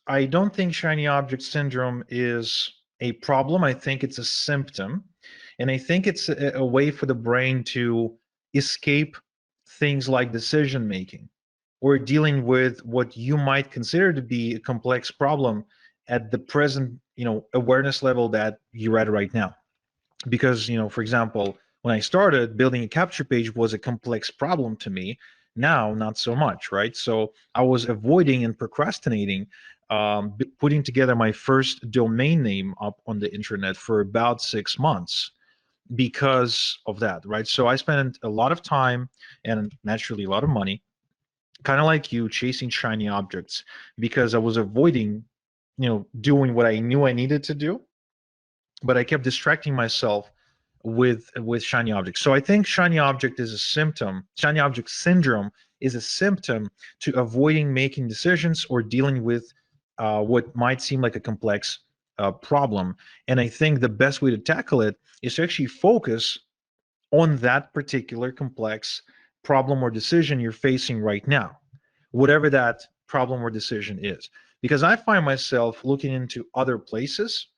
I don't think shiny object syndrome is a problem. I think it's a symptom. And I think it's a way for the brain to escape things like decision making or dealing with what you might consider to be a complex problem at the present, awareness level that you're at right now. Because, for example, when I started, building a capture page was a complex problem to me. Now not so much, right? So I was avoiding and procrastinating putting together my first domain name up on the internet for about 6 months because of that, right? So I spent a lot of time and naturally a lot of money, kind of like you, chasing shiny objects because I was avoiding, doing what I knew I needed to do, but I kept distracting myself with shiny objects. So I think shiny object is a symptom. Shiny object syndrome is a symptom to avoiding making decisions or dealing with what might seem like a complex problem. And I think the best way to tackle it is to actually focus on that particular complex problem or decision you're facing right now, whatever that problem or decision is. Because I find myself looking into other places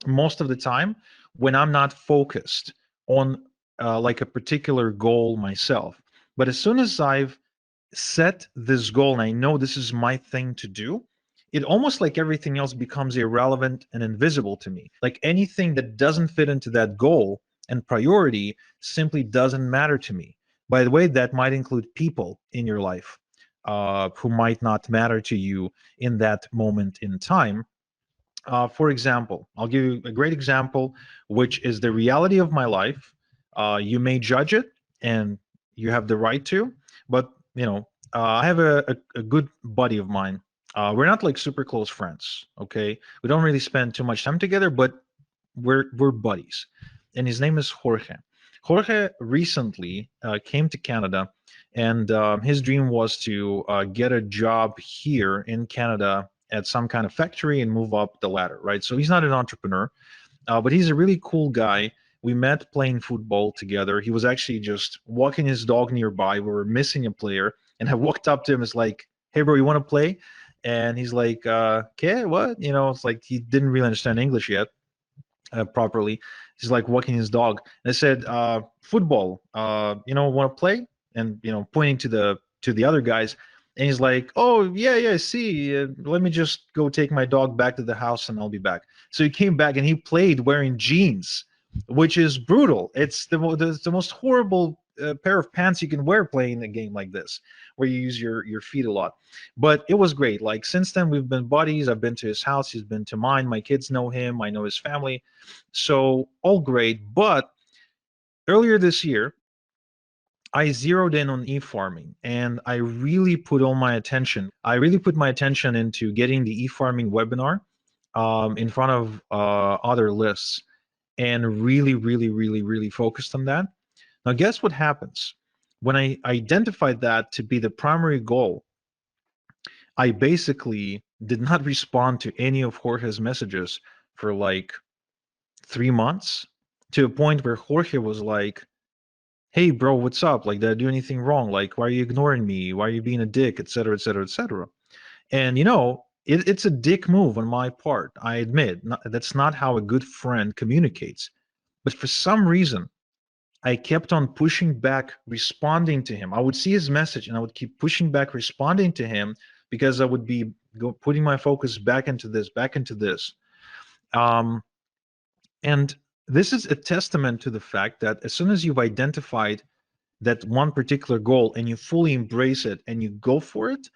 most of the time when I'm not focused on like a particular goal myself. But as soon as I've set this goal and I know this is my thing to do, it almost like everything else becomes irrelevant and invisible to me. Like anything that doesn't fit into that goal and priority simply doesn't matter to me. By the way, that might include people in your life who might not matter to you in that moment in time. For example, I'll give you a great example, which is the reality of my life. You may judge it, and you have the right to, but I have a good buddy of mine. We're not like super close friends, okay? We don't really spend too much time together, but we're buddies, and his name is Jorge. Jorge recently came to Canada, and his dream was to get a job here in Canada at some kind of factory and move up the ladder, right? So he's not an entrepreneur, but he's a really cool guy. We met playing football together. He was actually just walking his dog nearby. We were missing a player, and I walked up to him. It's like, "Hey, bro, you want to play?" And he's like, "Okay, what?" It's like he didn't really understand English yet properly. He's like walking his dog. And I said, "Football. Want to play?" And pointing to the other guys. And he's like, "Oh yeah, yeah. See, let me just go take my dog back to the house, and I'll be back." So he came back and he played wearing jeans, which is brutal. It's the most horrible pair of pants you can wear playing a game like this, where you use your feet a lot. But it was great. Like since then, we've been buddies. I've been to his house. He's been to mine. My kids know him. I know his family. So all great. But earlier this year, I zeroed in on e-farming and I really put all my attention. I really put my attention into getting the e-farming webinar in front of other lists and really, really, really, really focused on that. Now, guess what happens? When I identified that to be the primary goal, I basically did not respond to any of Jorge's messages for like 3 months, to a point where Jorge was like, "Hey, bro, what's up? Like, did I do anything wrong? Like, why are you ignoring me? Why are you being a dick, et cetera, et cetera, et cetera?" And it's a dick move on my part. I admit that's not how a good friend communicates. But for some reason, I kept on pushing back, responding to him. I would see his message and I would keep pushing back, responding to him because I would be putting my focus back into this, back into this. Um, and this is a testament to the fact that as soon as you've identified that one particular goal and you fully embrace it and you go for it,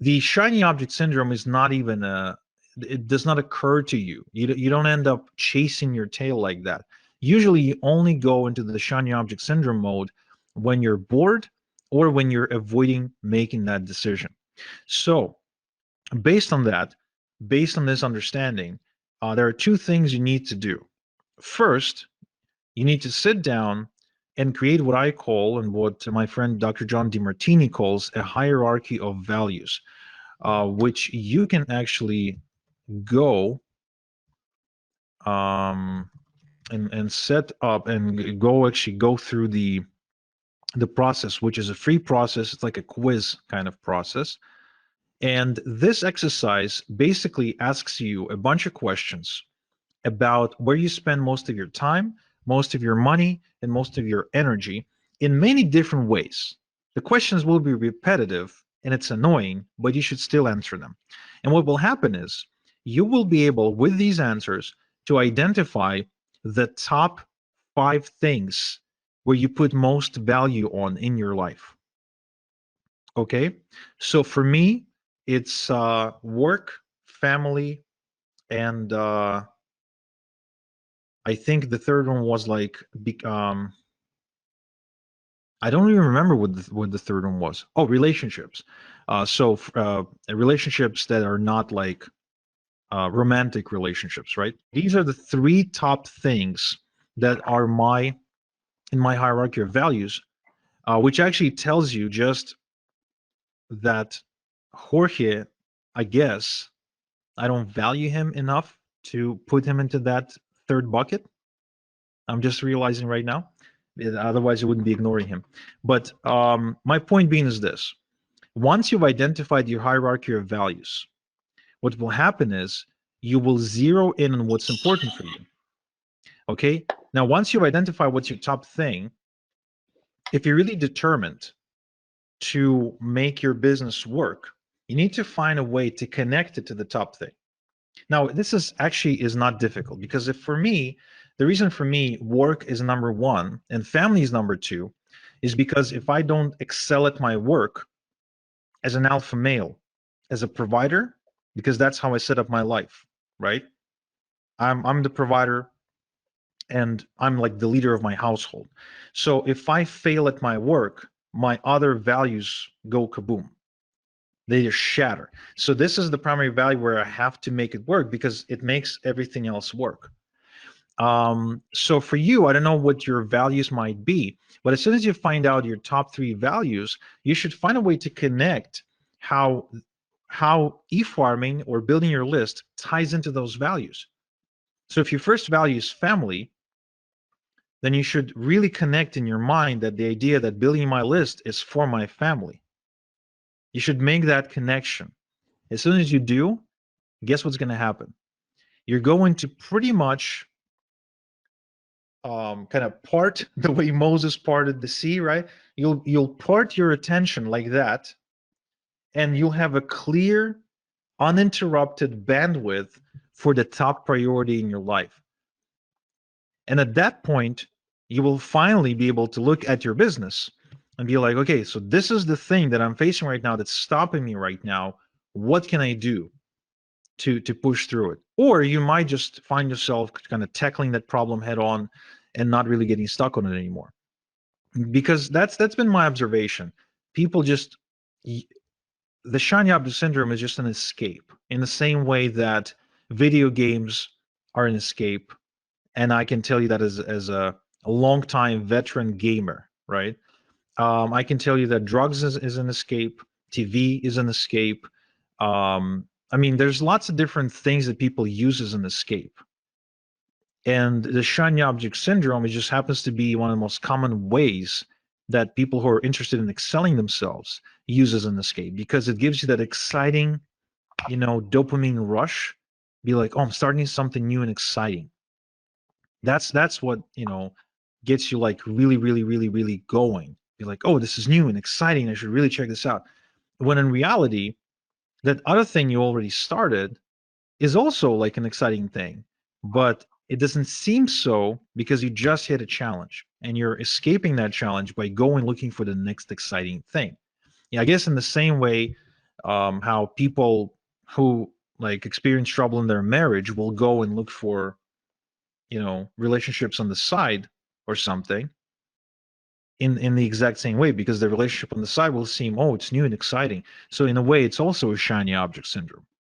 the shiny object syndrome is not even it does not occur to you. You don't end up chasing your tail like that. Usually you only go into the shiny object syndrome mode when you're bored or when you're avoiding making that decision. So based on that, based on this understanding, there are two things you need to do. First, you need to sit down and create what I call, and what my friend Dr. John DeMartini calls, a hierarchy of values, which you can actually go um, and set up and go through the process, which is a free process. It's like a quiz kind of process, And this exercise basically asks you a bunch of questions about where you spend most of your time, most of your money, and most of your energy in many different ways. The questions will be repetitive and it's annoying, but you should still answer them. And what will happen is you will be able, with these answers, to identify the top 5 things where you put most value on in your life. Okay? So for me, it's work, family, and I think the third one was like I don't even remember what the third one was. Oh, relationships. Relationships that are not like romantic relationships, right? These are the 3 top things that are in my hierarchy of values, which actually tells you just that Jorge, I guess, I don't value him enough to put him into that third bucket. I'm just realizing right now. Otherwise, I wouldn't be ignoring him. But my point being is this: once you've identified your hierarchy of values, what will happen is you will zero in on what's important for you. Okay. Now, once you identify what's your top thing, if you're really determined to make your business work, you need to find a way to connect it to the top thing. Now, this is not difficult because if for me, the reason for me work is number one and family is number two is because if I don't excel at my work as an alpha male, as a provider, because that's how I set up my life, right? I'm the provider and I'm like the leader of my household. So if I fail at my work, my other values go kaboom. They just shatter. So this is the primary value where I have to make it work because it makes everything else work. So for you, I don't know what your values might be, but as soon as you find out your top 3 values, you should find a way to connect how e-farming or building your list ties into those values. So if your first value is family, then you should really connect in your mind that the idea that building my list is for my family. You should make that connection. As soon as you do, guess what's going to happen? You're going to pretty much kind of part the way Moses parted the sea, right? You'll part your attention like that, and you'll have a clear, uninterrupted bandwidth for the top priority in your life. And at that point, you will finally be able to look at your business and be like, okay, so this is the thing that I'm facing right now that's stopping me right now. What can I do to push through it? Or you might just find yourself kind of tackling that problem head on and not really getting stuck on it anymore. Because that's been my observation. People just the shiny object syndrome is just an escape in the same way that video games are an escape. And I can tell you that as a long-time veteran gamer, right? I can tell you that drugs is an escape, TV is an escape. I mean, there's lots of different things that people use as an escape. And the shiny object syndrome, it just happens to be one of the most common ways that people who are interested in excelling themselves use as an escape because it gives you that exciting, dopamine rush. Be like, oh, I'm starting something new and exciting. That's what, gets you like really, really, really, really going. Be like, oh, this is new and exciting. I should really check this out. When in reality, that other thing you already started is also like an exciting thing, but it doesn't seem so because you just hit a challenge and you're escaping that challenge by going looking for the next exciting thing. Yeah, I guess in the same way, how people who like experience trouble in their marriage will go and look for, relationships on the side or something in the exact same way because the relationship on the side will seem, oh, it's new and exciting. So in a way, it's also a shiny object syndrome.